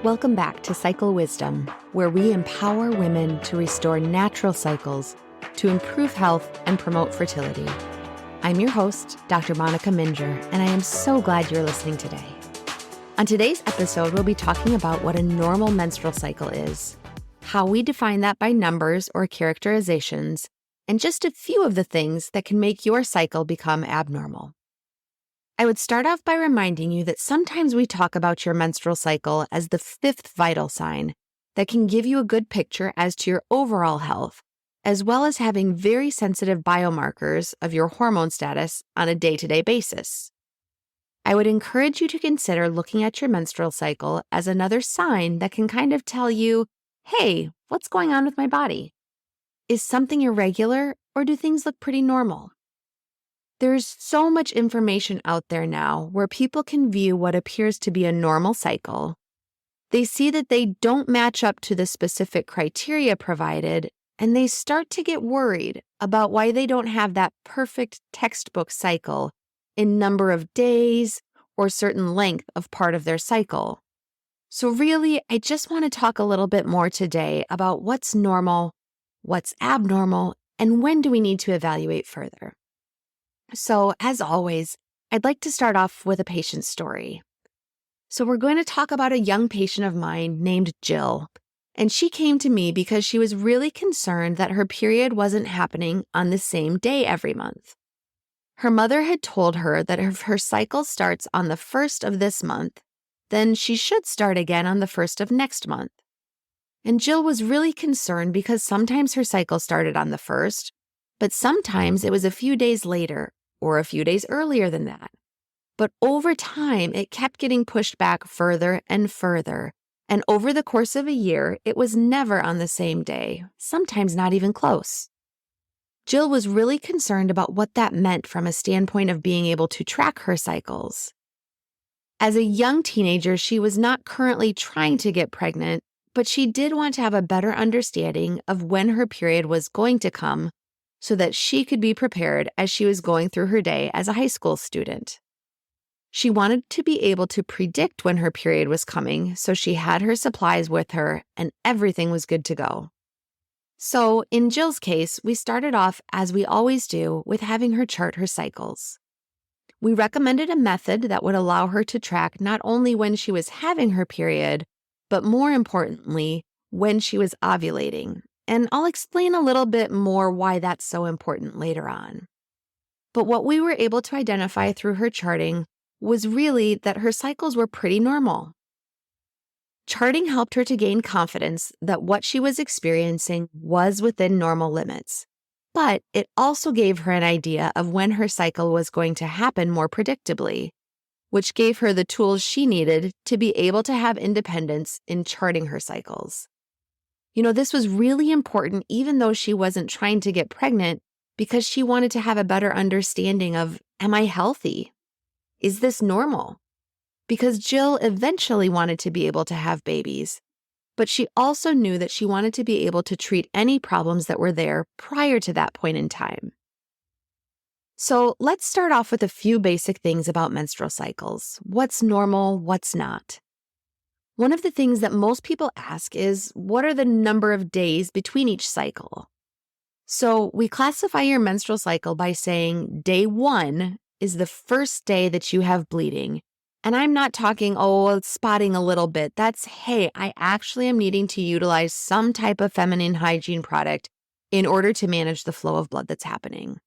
Welcome back to Cycle Wisdom, where we empower women to restore natural cycles to improve health and promote fertility. I'm your host, Dr. Monica Minger, and I am so glad you're listening today. On today's episode, we'll be talking about what a normal menstrual cycle is, how we define that by numbers or characterizations, and just a few of the things that can make your cycle become abnormal. I would start off by reminding you that sometimes we talk about your menstrual cycle as the fifth vital sign that can give you a good picture as to your overall health, as well as having very sensitive biomarkers of your hormone status on a day-to-day basis. I would encourage you to consider looking at your menstrual cycle as another sign that can kind of tell you, hey, what's going on with my body? Is something irregular, or do things look pretty normal? There's so much information out there now where people can view what appears to be a normal cycle. They see that they don't match up to the specific criteria provided, and they start to get worried about why they don't have that perfect textbook cycle in number of days or certain length of part of their cycle. So really, I just want to talk a little bit more today about what's normal, what's abnormal, and when do we need to evaluate further. So, as always, I'd like to start off with a patient story. So we're going to talk about a young patient of mine named Jill, and she came to me because she was really concerned that her period wasn't happening on the same day every month. Her mother had told her that if her cycle starts on the 1st of this month, then she should start again on the 1st of next month. And Jill was really concerned because sometimes her cycle started on the 1st, but sometimes it was a few days later or a few days earlier than that. But over time, it kept getting pushed back further and further. And over the course of a year, it was never on the same day, sometimes not even close. Jill was really concerned about what that meant from a standpoint of being able to track her cycles. As a young teenager, she was not currently trying to get pregnant, but she did want to have a better understanding of when her period was going to come so that she could be prepared as she was going through her day as a high school student. She wanted to be able to predict when her period was coming, so she had her supplies with her and everything was good to go. So, in Jill's case, we started off, as we always do, with having her chart her cycles. We recommended a method that would allow her to track not only when she was having her period, but more importantly, when she was ovulating. And I'll explain a little bit more why that's so important later on. But what we were able to identify through her charting was really that her cycles were pretty normal. Charting helped her to gain confidence that what she was experiencing was within normal limits. But it also gave her an idea of when her cycle was going to happen more predictably, which gave her the tools she needed to be able to have independence in charting her cycles. This was really important even though she wasn't trying to get pregnant because she wanted to have a better understanding of, am I healthy? Is this normal? Because Jill eventually wanted to be able to have babies, but she also knew that she wanted to be able to treat any problems that were there prior to that point in time. So let's start off with a few basic things about menstrual cycles. What's normal, what's not? One of the things that most people ask is, what are the number of days between each cycle? So we classify your menstrual cycle by saying day 1 is the first day that you have bleeding. And I'm not talking, it's spotting a little bit. That's, hey, I actually am needing to utilize some type of feminine hygiene product in order to manage the flow of blood that's happening.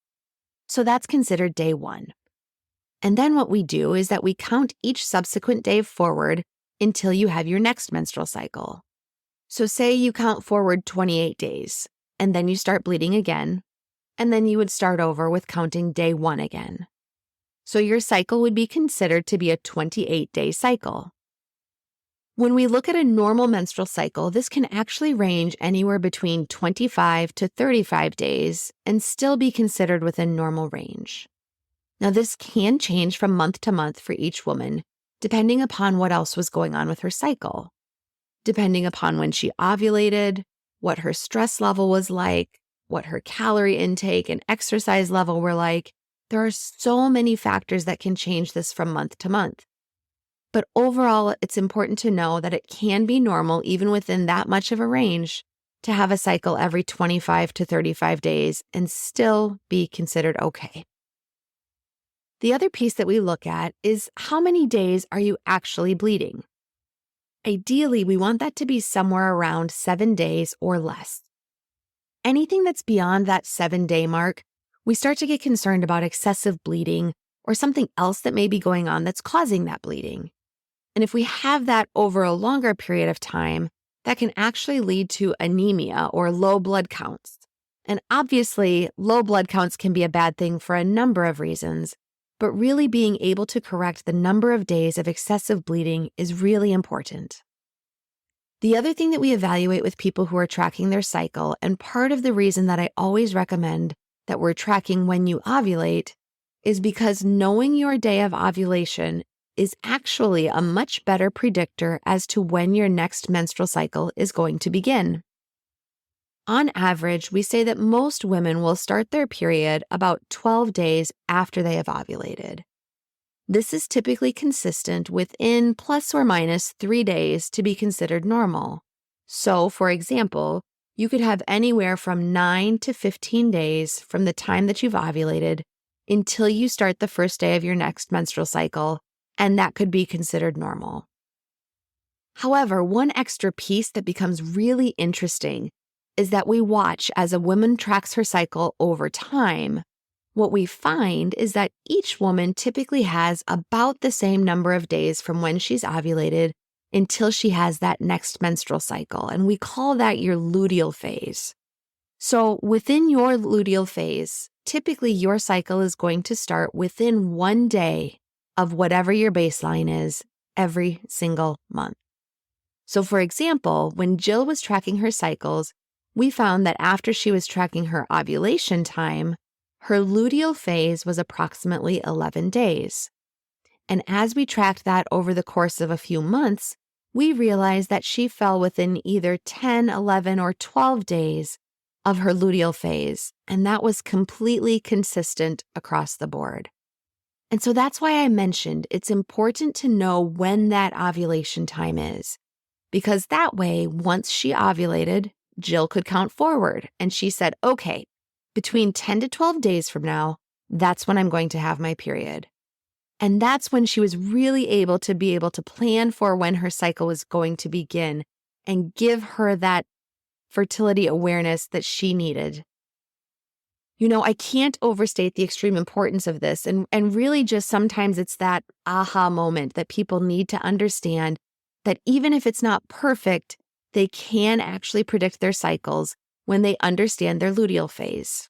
So that's considered day 1. And then what we do is that we count each subsequent day forward until you have your next menstrual cycle. So say you count forward 28 days, and then you start bleeding again, and then you would start over with counting day 1 again. So your cycle would be considered to be a 28-day cycle. When we look at a normal menstrual cycle, this can actually range anywhere between 25 to 35 days and still be considered within normal range. Now, this can change from month to month for each woman, depending upon what else was going on with her cycle, depending upon when she ovulated, what her stress level was like, what her calorie intake and exercise level were like. There are so many factors that can change this from month to month. But overall, it's important to know that it can be normal, even within that much of a range, to have a cycle every 25 to 35 days and still be considered okay. The other piece that we look at is how many days are you actually bleeding? Ideally, we want that to be somewhere around 7 days or less. Anything that's beyond that 7-day mark, we start to get concerned about excessive bleeding or something else that may be going on that's causing that bleeding. And if we have that over a longer period of time, that can actually lead to anemia or low blood counts. And obviously, low blood counts can be a bad thing for a number of reasons, but really being able to correct the number of days of excessive bleeding is really important. The other thing that we evaluate with people who are tracking their cycle, and part of the reason that I always recommend that we're tracking when you ovulate, is because knowing your day of ovulation is actually a much better predictor as to when your next menstrual cycle is going to begin. On average, we say that most women will start their period about 12 days after they have ovulated. This is typically consistent within plus or minus 3 days to be considered normal. So, for example, you could have anywhere from 9 to 15 days from the time that you've ovulated until you start the first day of your next menstrual cycle, and that could be considered normal. However, one extra piece that becomes really interesting is that we watch as a woman tracks her cycle over time. What we find is that each woman typically has about the same number of days from when she's ovulated until she has that next menstrual cycle, and we call that your luteal phase. So within your luteal phase, typically your cycle is going to start within 1 day of whatever your baseline is every single month. So for example, when Jill was tracking her cycles, we found that after she was tracking her ovulation time, her luteal phase was approximately 11 days. And as we tracked that over the course of a few months, we realized that she fell within either 10, 11, or 12 days of her luteal phase, and that was completely consistent across the board. And so that's why I mentioned it's important to know when that ovulation time is, because that way, once she ovulated, Jill could count forward, and she said, okay, between 10 to 12 days from now, that's when I'm going to have my period. And that's when she was really able to plan for when her cycle was going to begin and give her that fertility awareness that she needed. You know, I can't overstate the extreme importance of this. And really just sometimes it's that aha moment that people need to understand that even if it's not perfect, they can actually predict their cycles when they understand their luteal phase.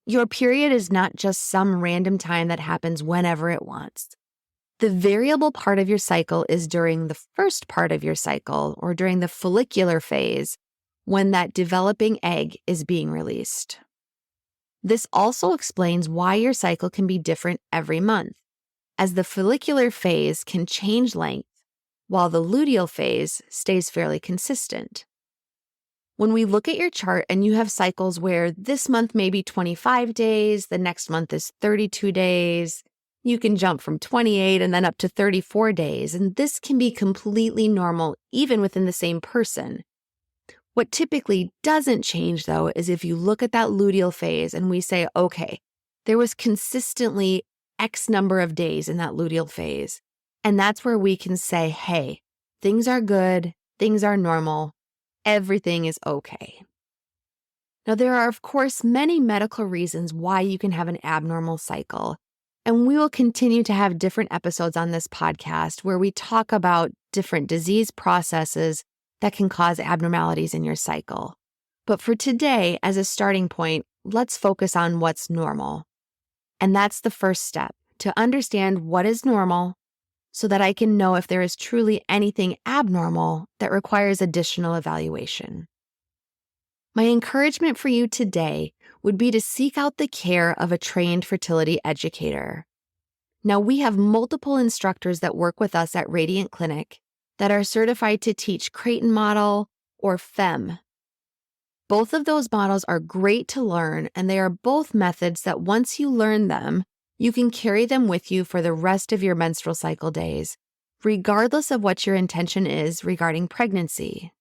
Your period is not just some random time that happens whenever it wants. The variable part of your cycle is during the first part of your cycle, or during the follicular phase, when that developing egg is being released. This also explains why your cycle can be different every month, as the follicular phase can change length, while the luteal phase stays fairly consistent. When we look at your chart and you have cycles where this month may be 25 days, the next month is 32 days, you can jump from 28 and then up to 34 days, and this can be completely normal even within the same person. What typically doesn't change, though, is if you look at that luteal phase and we say, okay, there was consistently X number of days in that luteal phase. And that's where we can say, hey, things are good, things are normal, everything is okay. Now, there are, of course, many medical reasons why you can have an abnormal cycle. And we will continue to have different episodes on this podcast where we talk about different disease processes that can cause abnormalities in your cycle. But for today, as a starting point, let's focus on what's normal. And that's the first step, to understand what is normal so that I can know if there is truly anything abnormal that requires additional evaluation. My encouragement for you today would be to seek out the care of a trained fertility educator. Now, we have multiple instructors that work with us at Radiant Clinic that are certified to teach Creighton model or FEM. Both of those models are great to learn, and they are both methods that once you learn them, you can carry them with you for the rest of your menstrual cycle days, regardless of what your intention is regarding pregnancy.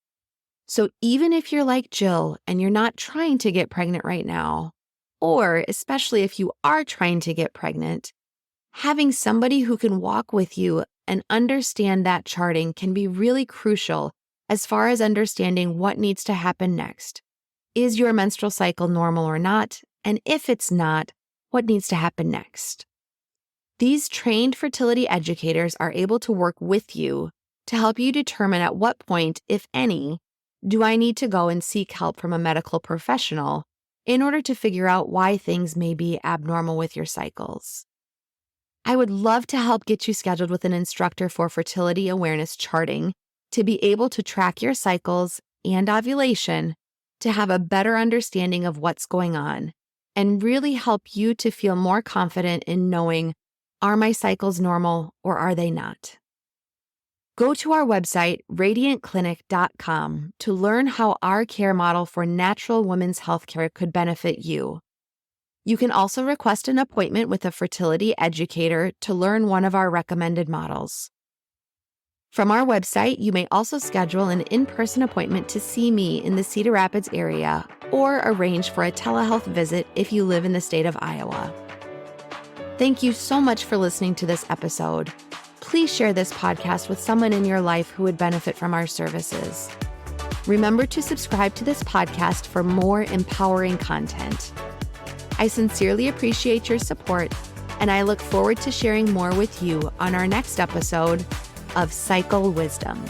So even if you're like Jill and you're not trying to get pregnant right now, or especially if you are trying to get pregnant, having somebody who can walk with you and understand that charting can be really crucial as far as understanding what needs to happen next. Is your menstrual cycle normal or not? And if it's not, what needs to happen next? These trained fertility educators are able to work with you to help you determine at what point, if any, do I need to go and seek help from a medical professional in order to figure out why things may be abnormal with your cycles. I would love to help get you scheduled with an instructor for fertility awareness charting to be able to track your cycles and ovulation to have a better understanding of what's going on and really help you to feel more confident in knowing, are my cycles normal or are they not? Go to our website, radiantclinic.com, to learn how our care model for natural women's healthcare could benefit you. You can also request an appointment with a fertility educator to learn one of our recommended models. From our website, you may also schedule an in-person appointment to see me in the Cedar Rapids area or arrange for a telehealth visit if you live in the state of Iowa. Thank you so much for listening to this episode. Please share this podcast with someone in your life who would benefit from our services. Remember to subscribe to this podcast for more empowering content. I sincerely appreciate your support, and I look forward to sharing more with you on our next episode of Cycle Wisdom.